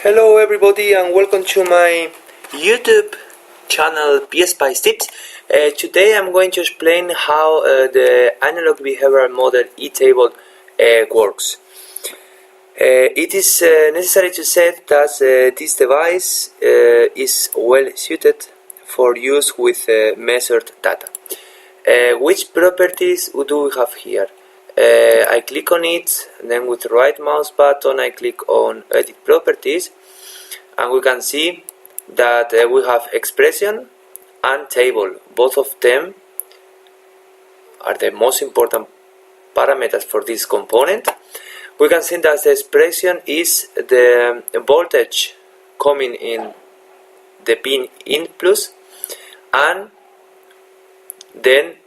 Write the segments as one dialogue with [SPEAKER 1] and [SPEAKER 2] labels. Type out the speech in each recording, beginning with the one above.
[SPEAKER 1] Hello everybody and welcome to my YouTube channel PSpice Tips. Today I'm going to explain how the analog behavioral model ETABLE works. It is necessary to say that this device is well suited for use with measured data. Which properties do we have here? I click on it, and then with the right mouse button I click on edit properties, and we can see that we have expression and table. Both of them are the most important parameters for this component. We can see that the expression is the voltage coming in the pin in plus, and then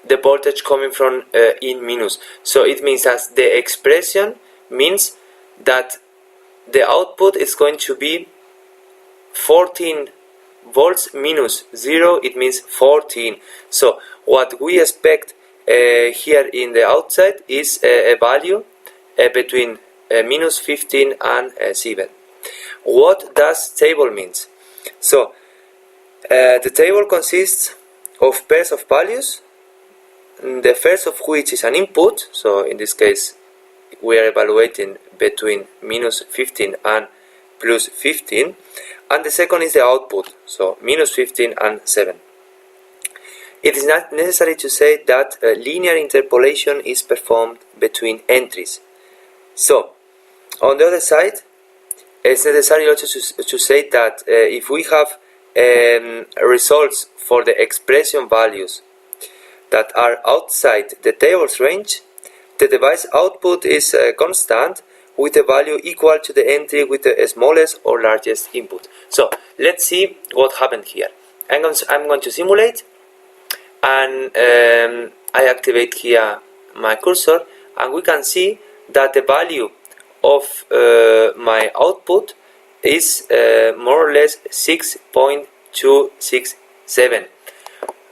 [SPEAKER 1] the voltage coming from in minus. So it means that the expression means that the output is going to be 14 volts minus 0, it means 14. So what we expect here in the outside is a value between minus 15 and 7. What does table means? So the table consists of pairs of values, the first of which is an input. So in this case we are evaluating between minus 15 and plus 15, and the second is the output, so minus 15 and 7. It is not necessary to say that linear interpolation is performed between entries. So on the other side, it's necessary also to say that if we have results for the expression values that are outside the table's range, the device output is constant with a value equal to the entry with the smallest or largest input. So let's see what happened here. I'm going to simulate, and I activate here my cursor, and we can see that the value of my output is more or less 6.267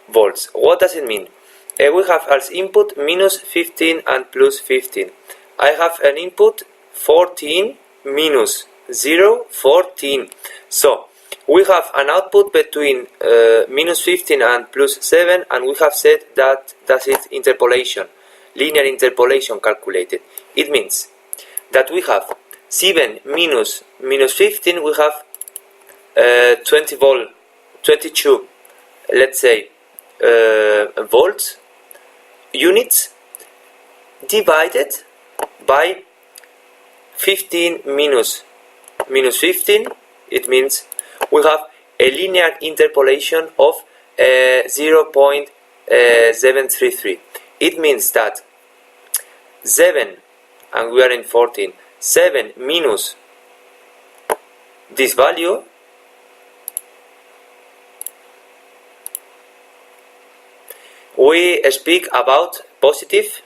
[SPEAKER 1] volts. What does it mean? We have as input minus 15 and plus 15. I have an input 14 minus 0, 14. So we have an output between minus 15 and plus 7, and we have said that that's it, interpolation, linear interpolation calculated. It means that we have 7 minus 15, we have 22, let's say, volts units, divided by 15 minus 15. It means we have a linear interpolation of 0.733. It means that 7, and we are in 14, 7 minus this value we speak about positive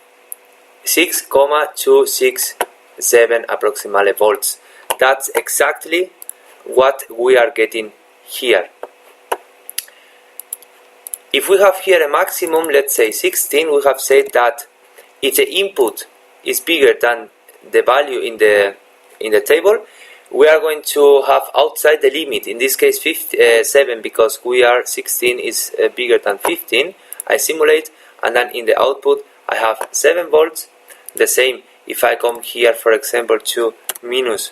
[SPEAKER 1] 6.267 approximately volts. That's exactly what we are getting here. If we have here a maximum, let's say 16, we have said that if the input is bigger than the value in the table, we are going to have outside the limit, in this case 7, because we are 16 is bigger than 15. I simulate, and then in the output I have 7 volts. The same if I come here, for example, to minus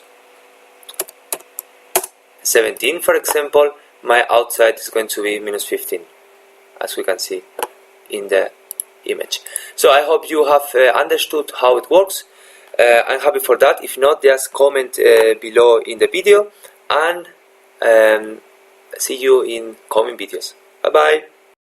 [SPEAKER 1] 17, for example, my outside is going to be minus 15, as we can see in the image. So I hope you have understood how it works. I'm happy for that. If not, just comment below in the video, and see you in coming videos. Bye bye.